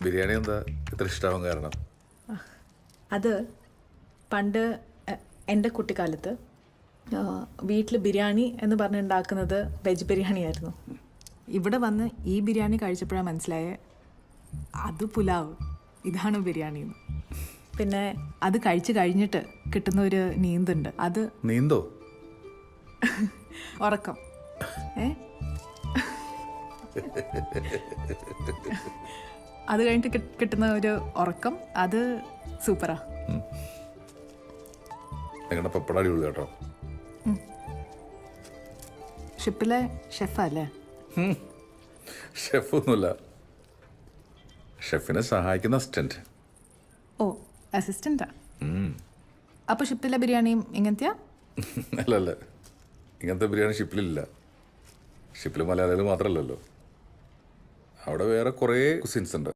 ബിരിയാണി എന്താ ഇത്ര ഇഷ്ടമാവാൻ കാരണം? അത് പണ്ട് എൻ്റെ കുട്ടിക്കാലത്ത് വീട്ടിൽ ബിരിയാണി എന്ന് പറഞ്ഞുണ്ടാക്കുന്നത് വെജ് ബിരിയാണി ആയിരുന്നു. ഇവിടെ വന്ന് ഈ ബിരിയാണി കഴിച്ചപ്പോഴാണ് മനസ്സിലായേ അത് പുലാവ്, ഇതാണ് ബിരിയാണി എന്ന്. പിന്നെ അത് കഴിച്ച് കഴിഞ്ഞിട്ട് കിട്ടുന്ന ഒരു നീന്തുണ്ട്, അത് നീന്തോ? ഉറക്കം. അത് കഴിഞ്ഞിട്ട് കിട്ടുന്ന ഒരു ഉറക്കം, അത് സൂപ്പറാ. നിങ്ങളുടെ പപ്പട അടിപൊളി കേട്ടോ. ഷിപ്പിലെ ഷെഫാ അല്ലേ? ഷെഫൊന്നുമില്ല, ഷെഫിനെ സഹായിക്കുന്ന അസിസ്റ്റന്റ്. ഓ, അസിസ്റ്റന്റാ. അപ്പൊ ഷിപ്പിലെ ബിരിയാണിയും ഇങ്ങനത്തെയാ? അല്ല, ഇങ്ങനത്തെ ബിരിയാണി ഷിപ്പിലില്ല. ഷിപ്പിൽ മലയാളികൾ മാത്രമല്ലല്ലോ, അവിടെ വേറെ കുറേ കുസിൻസ് ഉണ്ട്.